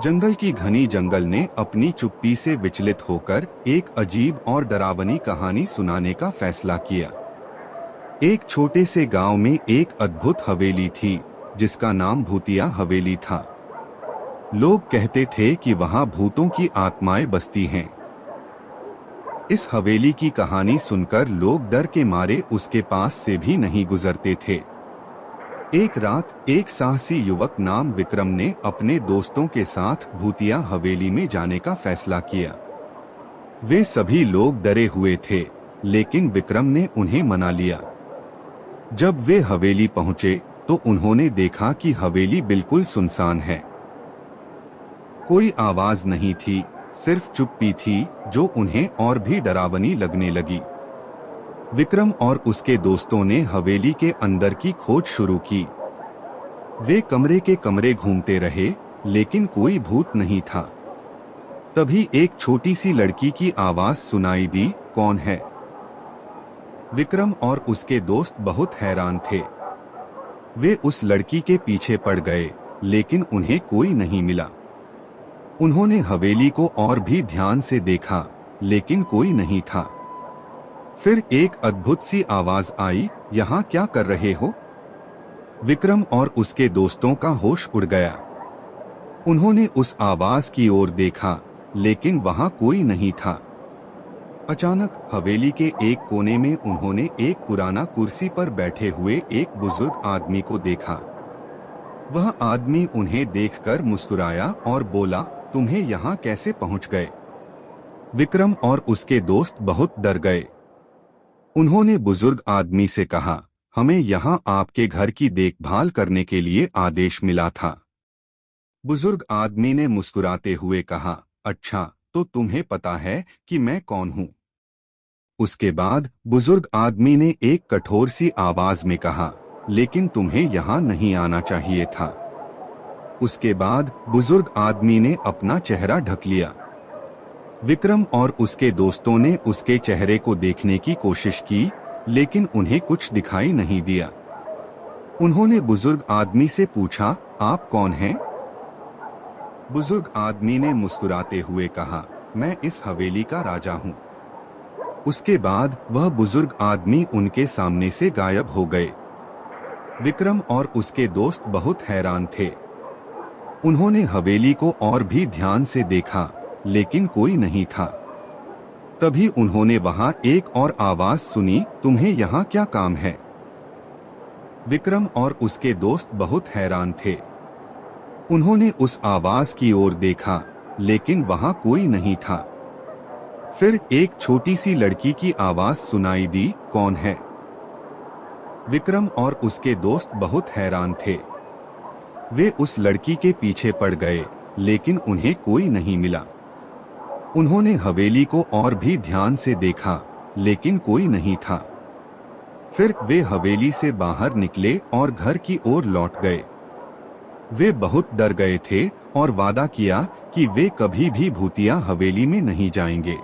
जंगल की घनी जंगल ने अपनी चुप्पी से विचलित होकर एक अजीब और डरावनी कहानी सुनाने का फैसला किया। एक छोटे से गांव में एक अद्भुत हवेली थी जिसका नाम भूतिया हवेली था। लोग कहते थे कि वहां भूतों की आत्माएं बसती हैं। इस हवेली की कहानी सुनकर लोग डर के मारे उसके पास से भी नहीं गुजरते थे। एक रात एक साहसी युवक नाम विक्रम ने अपने दोस्तों के साथ भूतिया हवेली में जाने का फैसला किया। वे सभी लोग डरे हुए थे, लेकिन विक्रम ने उन्हें मना लिया। जब वे हवेली पहुंचे तो उन्होंने देखा कि हवेली बिल्कुल सुनसान है। कोई आवाज नहीं थी, सिर्फ चुप्पी थी जो उन्हें और भी डरावनी लगने लगी। विक्रम और उसके दोस्तों ने हवेली के अंदर की खोज शुरू की। वे कमरे के कमरे घूमते रहे, लेकिन कोई भूत नहीं था। तभी एक छोटी सी लड़की की आवाज सुनाई दी, कौन है? विक्रम और उसके दोस्त बहुत हैरान थे। वे उस लड़की के पीछे पड़ गए, लेकिन उन्हें कोई नहीं मिला। उन्होंने हवेली को और भी ध्यान से देखा, लेकिन कोई नहीं था। फिर एक अद्भुत सी आवाज आई, यहाँ क्या कर रहे हो? विक्रम और उसके दोस्तों का होश उड़ गया। उन्होंने उस आवाज की ओर देखा, लेकिन वहां कोई नहीं था। अचानक हवेली के एक कोने में उन्होंने एक पुराना कुर्सी पर बैठे हुए एक बुजुर्ग आदमी को देखा। वह आदमी उन्हें देखकर मुस्कुराया और बोला, तुम्हें यहाँ कैसे पहुँच गए? विक्रम और उसके दोस्त बहुत डर गए। उन्होंने बुजुर्ग आदमी से कहा, हमें यहाँ आपके घर की देखभाल करने के लिए आदेश मिला था। बुजुर्ग आदमी ने मुस्कुराते हुए कहा, अच्छा, तो तुम्हें पता है कि मैं कौन हूँ? उसके बाद बुजुर्ग आदमी ने एक कठोर सी आवाज में कहा, लेकिन तुम्हें यहाँ नहीं आना चाहिए था। उसके बाद बुजुर्ग आदमी ने अपना चेहरा ढक लिया। विक्रम और उसके दोस्तों ने उसके चेहरे को देखने की कोशिश की, लेकिन उन्हें कुछ दिखाई नहीं दिया। उन्होंने बुजुर्ग आदमी से पूछा, आप कौन हैं? बुजुर्ग आदमी ने मुस्कुराते हुए कहा, मैं इस हवेली का राजा हूँ। उसके बाद वह बुजुर्ग आदमी उनके सामने से गायब हो गए। विक्रम और उसके दोस्त बहुत हैरान थे। उन्होंने हवेली को और भी ध्यान से देखा, लेकिन कोई नहीं था। तभी उन्होंने वहां एक और आवाज सुनी, तुम्हें यहाँ क्या काम है? विक्रम और उसके दोस्त बहुत हैरान थे। उन्होंने उस आवाज की ओर देखा, लेकिन वहां कोई नहीं था। फिर एक छोटी सी लड़की की आवाज सुनाई दी, कौन है? विक्रम और उसके दोस्त बहुत हैरान थे। वे उस लड़की के पीछे पड़ गए, लेकिन उन्हें कोई नहीं मिला। उन्होंने हवेली को और भी ध्यान से देखा, लेकिन कोई नहीं था। फिर वे हवेली से बाहर निकले और घर की ओर लौट गए। वे बहुत डर गए थे और वादा किया कि वे कभी भी भूतिया हवेली में नहीं जाएंगे।